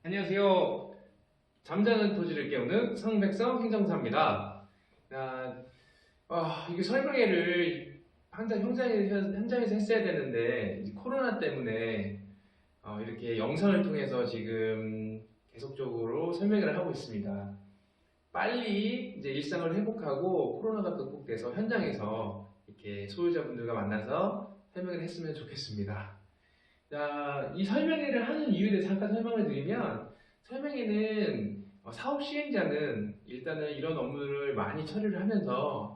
안녕하세요. 잠자는 토지를 깨우는 성백성 행정사입니다. 아, 이게 설명회를 현장에서 했어야 되는데, 이 코로나 때문에 이렇게 영상을 통해서 지금 계속적으로 설명회를 하고 있습니다. 빨리 이제 일상을 회복하고 코로나가 극복돼서 현장에서 이렇게 소유자분들과 만나서 설명회를 했으면 좋겠습니다. 자, 이 설명회를 하는 이유에 대해서 잠깐 설명을 드리면, 설명회는 사업 시행자는 일단은 이런 업무를 많이 처리를 하면서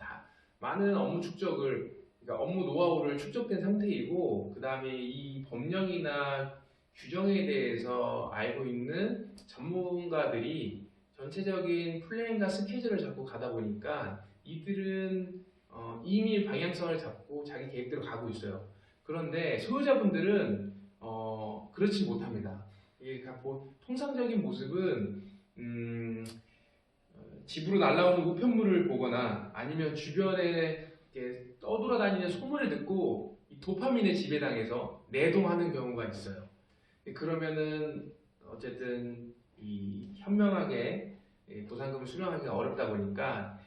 많은 업무 축적을, 그러니까 업무 노하우를 축적된 상태이고, 그 다음에 이 법령이나 규정에 대해서 알고 있는 전문가들이 전체적인 플랜과 스케줄을 잡고 가다 보니까 이들은 이미 방향성을 잡고 자기 계획대로 가고 있어요. 그런데 소유자분들은 그렇지 못합니다. 이게 통상적인 모습은 집으로 날아오는 우편물을 보거나 아니면 주변에 이렇게 떠돌아다니는 소문을 듣고 이 도파민에 지배당해서 내동하는 경우가 있어요. 그러면은 어쨌든 이 현명하게 보상금을 수령하기가 어렵다 보니까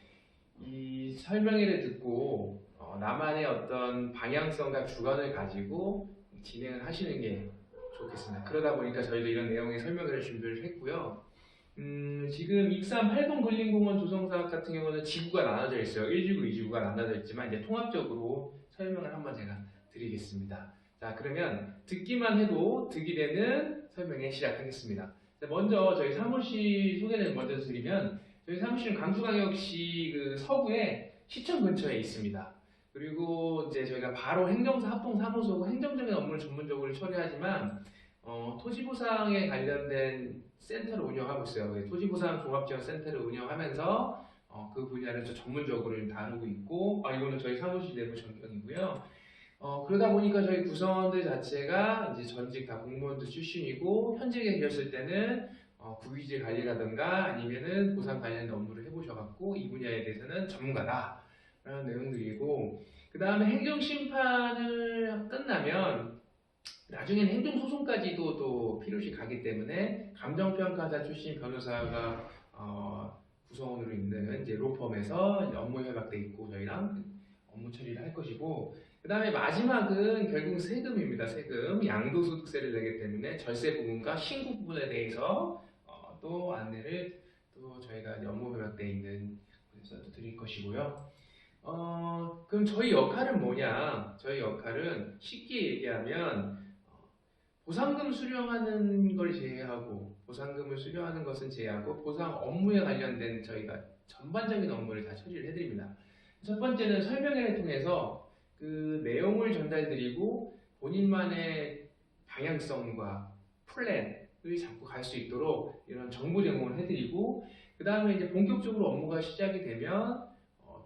이 설명회를 듣고 나만의 어떤 방향성과 주관을 가지고 진행을 하시는 게 좋겠습니다. 그러다 보니까 저희도 이런 내용의 설명회를 준비를 했고요. 지금 익산 8번 근린공원 조성사업 같은 경우는 지구가 나눠져 있어요. 1지구, 2지구가 나눠져 있지만 이제 통합적으로 설명을 한번 제가 드리겠습니다. 자, 그러면 듣기만 해도 득이 되는 설명회 시작하겠습니다. 자, 먼저 저희 사무실 소개를 먼저 드리면 저희 사무실은 강주광역시 그 서구에 시청 근처에 있습니다. 그리고 이제 저희가 바로 행정사 합동사무소고 행정적인 업무를 전문적으로 처리하지만 토지보상에 관련된 센터를 운영하고 있어요. 토지보상 종합지원센터를 운영하면서 그 분야를 전문적으로 다루고 있고, 이거는 저희 사무실 내부 전경이고요. 그러다 보니까 저희 구성원들 자체가 이제 전직 다 공무원들 출신이고, 현직에 계셨을 때는 국유지 관리라든가 아니면은 보상 관련 업무를 해보셔갖고 이 분야에 대해서는 전문가다라는 내용들이고, 그 다음에 행정심판을 끝나면 나중에는 행정소송까지도 또 필요시 가기 때문에 감정평가사 출신 변호사가 구성원으로 있는 이제 로펌에서 이제 업무 협약돼 있고 저희랑 업무 처리를 할 것이고, 그 다음에 마지막은 결국 세금입니다. 세금. 양도소득세를 내기 때문에 절세 부분과 신고 부분에 대해서 또 안내를 또 저희가 이제 업무 협약돼 있는 곳에서 또 드릴 것이고요. 그럼 저희 역할은 뭐냐? 저희 역할은 쉽게 얘기하면 보상금 수령하는 걸 제외하고, 보상금을 수령하는 것은 제외하고 보상 업무에 관련된 저희가 전반적인 업무를 다 처리를 해드립니다. 첫 번째는 설명회를 통해서 그 내용을 전달드리고 본인만의 방향성과 플랜을 잡고 갈 수 있도록 이런 정보 제공을 해드리고, 그 다음에 이제 본격적으로 업무가 시작이 되면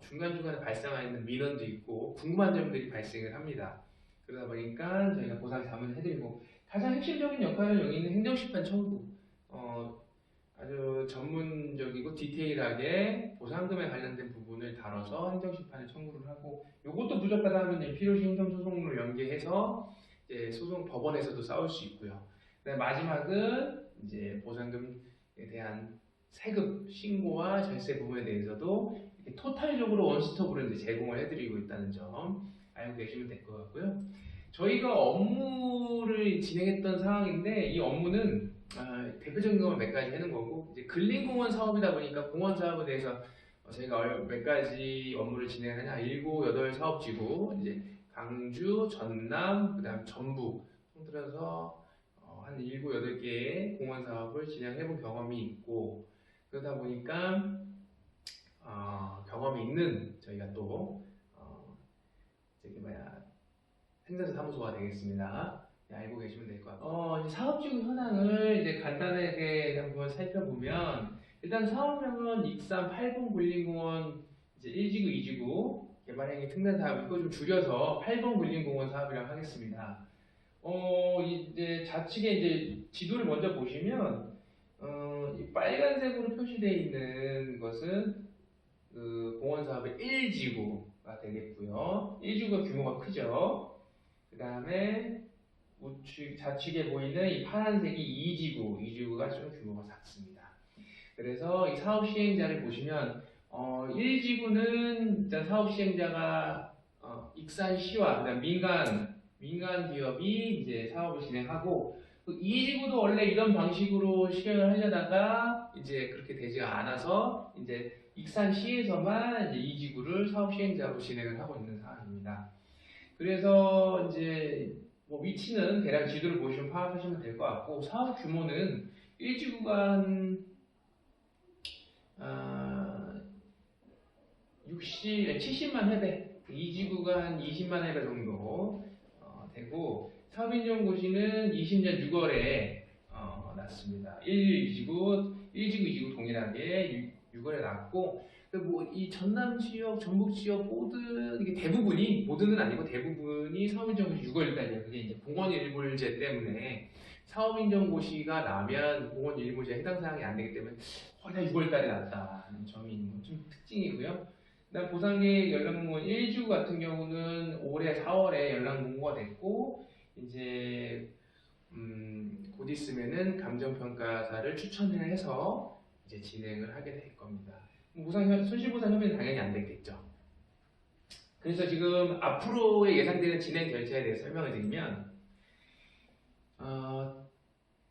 중간중간에 발생하는 민원도 있고 궁금한 점들이 발생을 합니다. 그러다 보니까 저희가 보상 자문을 해드리고, 가장 핵심적인 역할을 여기 있는 행정심판 청구, 아주 전문적이고 디테일하게 보상금에 관련된 부분을 다뤄서 행정심판에 청구를 하고, 이것도 부족하다 하면 필요시 행정소송으로 연계해서 이제 소송 법원에서도 싸울 수 있고요. 마지막은 이제 보상금에 대한 세금 신고와 절세 부분에 대해서도 이렇게 토탈적으로 원스톱으로 이제 제공을 해드리고 있다는 점 알고 계시면 될 것 같고요. 저희가 업무를 진행했던 상황인데 이 업무는 대표적인 것만 몇 가지 하는 거고, 이제 근린공원 사업이다 보니까 공원 사업에 대해서 저희가 몇 가지 업무를 진행하냐, 7, 8 사업지구, 이제 강주, 전남, 그다음 전북 통틀어서 한 7, 8개의 공원 사업을 진행해 본 경험이 있고, 그러다 보니까 경험이 있는 저희가 또 저기 뭐야 행정사 사무소가 되겠습니다. 네, 알고 계시면 될 것 같아요. 이제 사업지구 현황을 이제 간단하게 한번 살펴보면, 일단 사업명은 익산 8번 굴림공원 이제 1지구, 2지구 개발행위 특례 사업, 이거 좀 줄여서 8번 굴림공원 사업이라고 하겠습니다. 이제 좌측에 이제 지도를 먼저 보시면, 이 빨간색으로 표시되어 있는 것은 그 공원 사업의 1지구가 되겠고요. 1지구가 규모가 크죠. 그 다음에 좌측에 보이는 이 파란색이 2지구, 1지구가 좀 규모가 작습니다. 그래서 이 사업 시행자를 보시면 1지구는 일단 사업 시행자가 익산시와 그다음 민간 기업이 이제 사업을 진행하고 2지구도 원래 이런 방식으로 시행을 하려다가 이제 그렇게 되지가 않아서 이제 익산시에서만 이제 2지구를 사업 시행자로 진행을 하고 있는 상황입니다. 그래서 이제 뭐 위치는 대략 지도를 보시면 파악하시면 될 것 같고 사업 규모는 1지구가 한 70만 해배, 2지구가 한 20만 해배 정도 되고 사업인정고시는 20년 6월에 났습니다. 1지구, 2지구 동일하게 6월에 났고 뭐 이 전남 지역, 전북 지역 모든 이게 대부분이 모든은 아니고 대부분이 사업인정고시 6월달이에요. 그게 이제 공원일몰제 때문에 사업인정고시가 나면 공원일몰제에 해당 사항이 안 되기 때문에 그냥 6월달에 났다는 점이 있는 좀 특징이고요. 그다음 보상계획 연락공고원 1지구 같은 경우는 올해 4월에 연락공고가 됐고 이제 곧 있으면은 감정평가사를 추천을 해서 이제 진행을 하게 될 겁니다. 손실보상 협의는 당연히 안 됐겠죠. 그래서 지금 앞으로의 예상되는 진행 절차에 대해서 설명을 드리면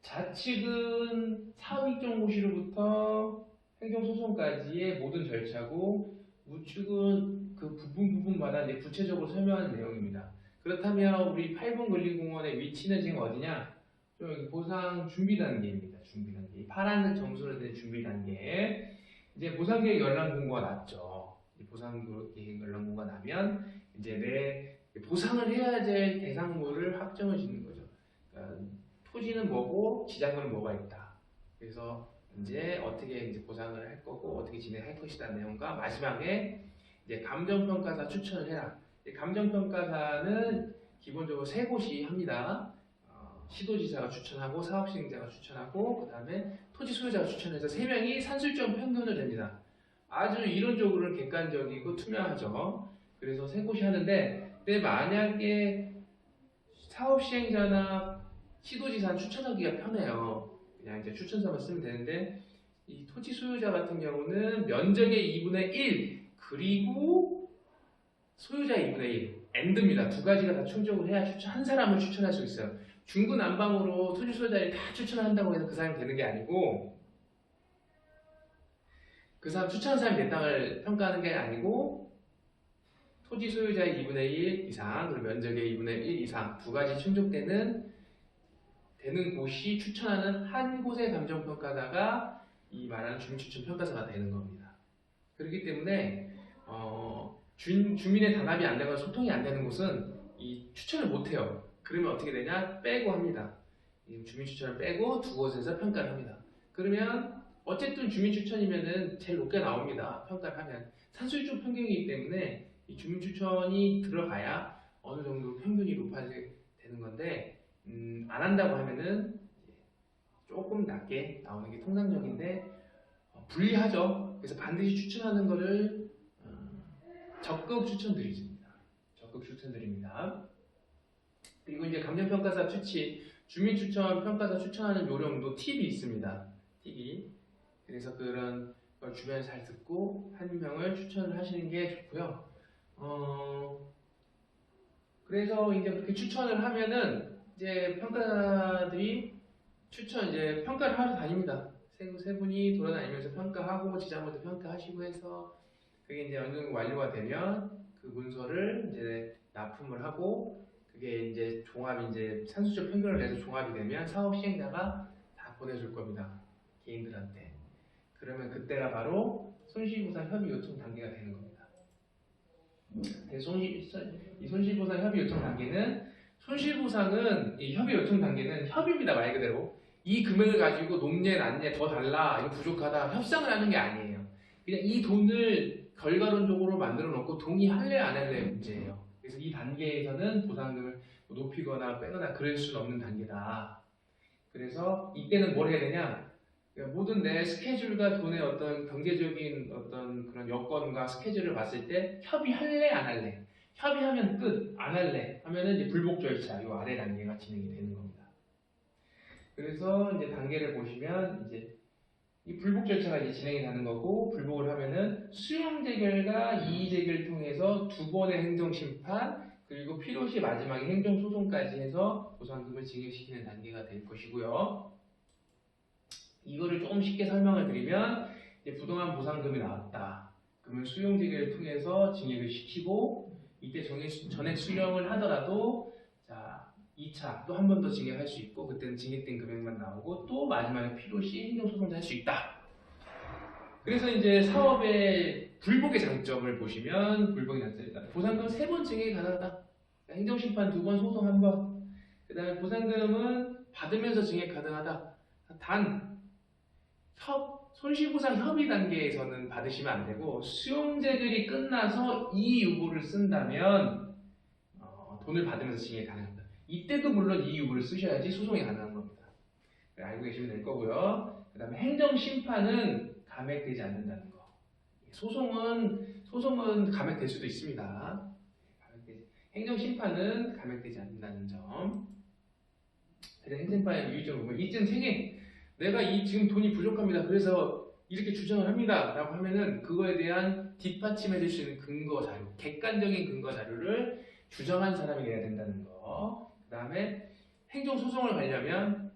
좌측은 사업인정고시로부터 행정소송까지의 모든 절차고 우측은 그 부분마다 이제 구체적으로 설명하는 내용입니다. 그렇다면 우리 8번 근린공원의 위치는 지금 어디냐? 여기 보상 준비 단계입니다. 준비 단계. 파란색 점수로 된 준비 단계. 이제 보상계획 연락 공고가 났죠. 보상계획 연락 공고가 나면 이제 내 보상을 해야 될 대상물을 확정을 짓는 거죠. 그러니까 토지는 뭐고 지자금은 뭐가 있다. 그래서 이제 어떻게 이제 보상을 할 거고 어떻게 진행할 것이다 내용과 마지막에 이제 감정평가사 추천을 해라. 감정평가사는 기본적으로 세 곳이 합니다. 시도지사가 추천하고 사업시행자가 추천하고 그 다음에 토지 소유자가 추천해서 세 명이 산술적 평균을 냅니다. 아주 이론적으로는 객관적이고 투명하죠. 그래서 세 곳이 하는데 만약에 사업시행자나 시도지사는 추천하기가 편해요. 그냥 이제 추천서만 쓰면 되는데 이 토지 소유자 같은 경우는 면적의 2분의 1 그리고 소유자의 2분의 1 AND입니다. 두 가지가 다 충족을 해야 한 사람을 추천할 수 있어요. 중구난방으로 토지 소유자를 다 추천한다고 해서 그 사람이 되는 게 아니고 그 사람 추천한 사람이 내 땅을 평가하는 게 아니고 토지 소유자의 2분의 1 이상 그리고 면적의 2분의 1 이상 두 가지 충족되는 곳이 추천하는 한 곳의 감정평가사가 이 말하는 주민추천평가사가 되는 겁니다. 그렇기 때문에 주민의 단합이 안 되거나 소통이 안 되는 곳은 이 추천을 못 해요. 그러면 어떻게 되냐? 빼고 합니다. 주민추천을 빼고 두 곳에서 평가를 합니다. 그러면 어쨌든 주민추천이면은 제일 높게 나옵니다. 평가를 하면 산술적 평균이기 때문에 이 주민추천이 들어가야 어느 정도 평균이 높아지게 되는 건데 안 한다고 하면은 조금 낮게 나오는 게 통상적인데 불리하죠. 그래서 반드시 추천하는 거를 적극 추천드립니다. 적극 추천드립니다. 그리고 이제 감정평가사 추치, 주민추천 평가사 추천하는 요령도 팁이 있습니다. 팁이. 그래서 그런 걸 주변에 잘 듣고 한 명을 추천을 하시는 게 좋고요. 그래서 이제 그렇게 추천을 하면은 이제 평가사들이 이제 평가를 하러 다닙니다. 세 분이 돌아다니면서 평가하고 지자물도 평가하시고 해서 그게 이제 어느 정도 완료가 되면 그 문서를 이제 납품을 하고 그게 이제 이제 산술적 평균을 내서 종합이 되면 사업 시행자가 다 보내줄 겁니다. 개인들한테. 그러면 그때가 바로 손실보상 협의 요청 단계가 되는 겁니다. 이 손실보상 협의 요청 단계는 손실보상은 이 협의 요청 단계는 협의입니다. 말 그대로. 이 금액을 가지고 높냐 낮냐 더 달라 이거 부족하다 협상을 하는 게 아니에요. 그냥 이 돈을 결과론적으로 만들어 놓고 동의할래 안 할래 문제예요. 그래서 이 단계에서는 보상금을 높이거나 빼거나 그럴 수는 없는 단계다. 그래서 이때는 뭘 해야 되냐? 모든 내 스케줄과 돈의 어떤 경제적인 어떤 그런 여건과 스케줄을 봤을 때 협의할래 안 할래? 협의하면 끝, 안 할래 하면은 이제 불복 절차 이 아래 단계가 진행이 되는 겁니다. 그래서 이제 단계를 보시면 이제 이 불복 절차가 이제 진행이 되는 거고, 불복을 하면은 수용 재결과 이의 재결을 통해서 두 번의 행정 심판, 그리고 필요시 마지막에 행정 소송까지 해서 보상금을 징역시키는 단계가 될 것이고요. 이거를 조금 쉽게 설명을 드리면, 이제 부동산 보상금이 나왔다. 그러면 수용 재결을 통해서 징역을 시키고, 이때 전액 수령을 하더라도 자 2차 또 한 번 더 징역할 수 있고, 그때는 징역된 금액만 나오고, 또 마지막에 필요시 행정소송도 할 수 있다. 그래서 이제 사업의 불복의 장점을 보시면, 불복의 장점이다. 보상금 3번 징역이 가능하다. 행정심판 2번, 소송 1번. 그 다음에 보상금은 받으면서 징역 가능하다. 단 손실보상 협의 단계에서는 받으시면 안 되고, 수용재결이 끝나서 이 유보를 쓴다면 돈을 받으면서 징역이 가능합니다. 이때도 물론 이 유보를 쓰셔야지 소송이 가능한 겁니다. 알고 계시면 될 거고요. 그 다음에 행정심판은 감액되지 않는다는 거. 소송은 감액될 수도 있습니다. 행정심판은 감액되지 않는다는 점. 그래서 행정심판의 유의점을 보면 이점 3개. 내가 지금 돈이 부족합니다. 그래서 이렇게 주장을 합니다. 라고 하면은 그거에 대한 뒷받침해 줄 수 있는 근거 자료, 객관적인 근거 자료를 주장한 사람이 내야 된다는 거. 그 다음에 행정소송을 가려면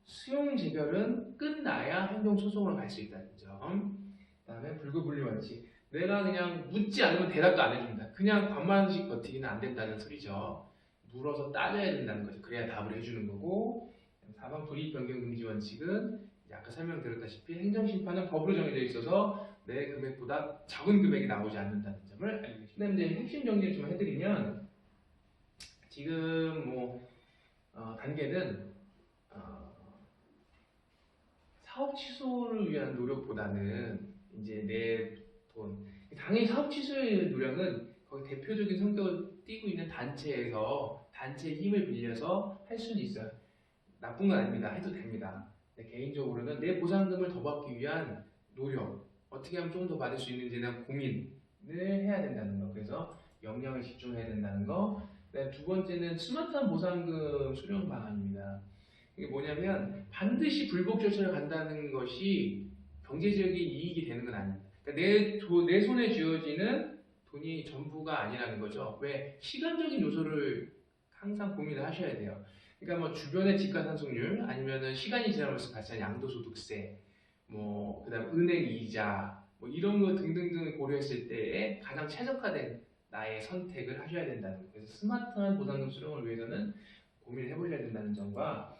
수용 재결은 끝나야 행정소송으로 갈 수 있다는 점. 그 다음에 불구분리 원칙. 내가 그냥 묻지 않으면 대답도 안 해준다. 그냥 관만식 버티기는 안 된다는 소리죠. 물어서 따져야 된다는 거죠. 그래야 답을 해주는 거고. 사방 불이익 변경 금지 원칙은 아까 설명드렸다시피 행정심판은 법으로 정해져 있어서 내 금액보다 적은 금액이 나오지 않는다는 점을 알고 계십니다. 그다음에 이제 핵심 정리를 좀 해드리면, 지금 단계는 사업 취소를 위한 노력보다는 이제 내 돈, 당연히 사업 취소의 노력은 거기 대표적인 성격을 띠고 있는 단체에서 단체의 힘을 빌려서 할 수는 있어요. 나쁜 건 아닙니다. 해도 됩니다. 개인적으로는 내 보상금을 더 받기 위한 노력, 어떻게 하면 좀 더 받을 수 있는지에 대한 고민을 해야 된다는 거. 그래서 역량을 집중해야 된다는 거. 두 번째는 스마트한 보상금 수령 방안입니다. 이게 뭐냐면 반드시 불복 절차를 간다는 것이 경제적인 이익이 되는 건 아닙니다. 그러니까 내 손에 쥐어지는 돈이 전부가 아니라는 거죠. 왜? 시간적인 요소를 항상 고민을 하셔야 돼요. 그러니까 뭐 주변의 집가상승률, 아니면은 시간이 지나면서 발생한 양도소득세, 그다음 은행 이자, 이런 거 등등등 고려했을 때에 가장 최적화된 나의 선택을 하셔야 된다는 거. 그래서 스마트한 보상금 수령을 위해서는 고민을 해보셔야 된다는 점과,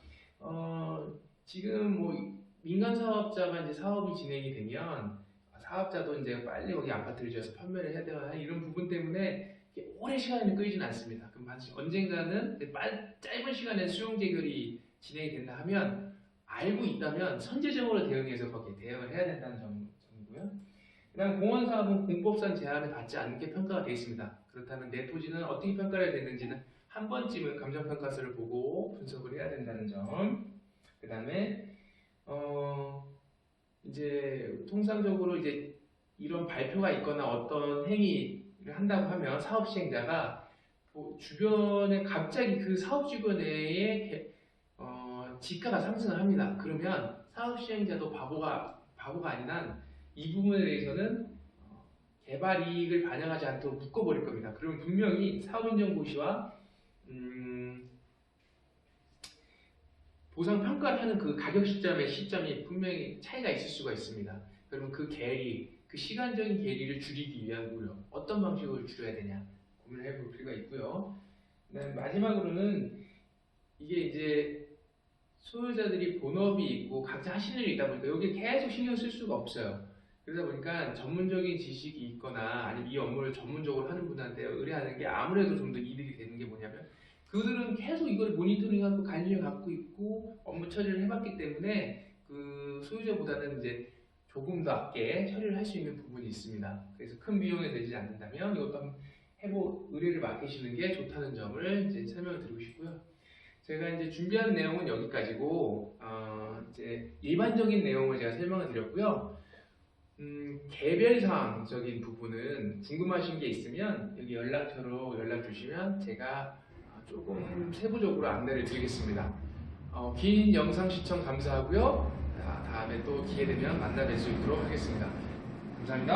지금 민간 사업자가 이제 사업이 진행이 되면 사업자도 이제 빨리 거기 아파트를 지어서 판매를 해야 되거나 이런 부분 때문에 오래 시간이 끌지는 않습니다. 그럼 언젠가는 짧은 시간에 수용 재결이 진행이 된다 하면, 알고 있다면 선제적으로 대응해서 거기에 대응을 해야 된다는 점이고요. 그다음 공원 사업은 공법상 제한을 받지 않게 평가가 되어 있습니다. 그렇다면 내 토지는 어떻게 평가가 됐는지는 한 번쯤은 감정평가서를 보고 분석을 해야 된다는 점. 그다음에 이제 통상적으로 이제 이런 발표가 있거나 어떤 행위를 한다고 하면 사업 시행자가 주변에 갑자기 그 사업 주변 내에 지가가 상승을 합니다. 그러면 사업 시행자도 바보가 아닌 한 이 부분에 대해서는 개발 이익을 반영하지 않도록 묶어버릴 겁니다. 그러면 분명히 사업인정고시와 보상 평가를 하는 그 가격 시점이 분명히 차이가 있을 수가 있습니다. 그러면 그 시간적인 괴리를 줄이기 위한 노력, 어떤 방식으로 줄여야 되냐 고민을 해볼 필요가 있고요. 마지막으로는 이게 이제 소유자들이 본업이 있고 각자 하시는 일이 있다 보니까 여기에 계속 신경 쓸 수가 없어요. 그러다 보니까 전문적인 지식이 있거나 아니면 이 업무를 전문적으로 하는 분한테 의뢰하는 게 아무래도 좀 더 이득이 되는 게 뭐냐면, 그들은 계속 이걸 모니터링하고 관심을 갖고 있고 업무 처리를 해봤기 때문에 그 소유자보다는 이제 조금 더 앞게 처리를 할 수 있는 부분이 있습니다. 그래서 큰 비용이 되지 않는다면 이것도 한번 의뢰를 맡기시는 게 좋다는 점을 이제 설명을 드리고 싶고요. 제가 이제 준비한 내용은 여기까지고, 이제 일반적인 내용을 제가 설명을 드렸고요. 개별사항적인 부분은 궁금하신 게 있으면 여기 연락처로 연락 주시면 제가 조금 세부적으로 안내를 드리겠습니다. 긴 영상 시청 감사하고요. 다음에 또 기회 되면 만나 뵐 수 있도록 하겠습니다. 감사합니다.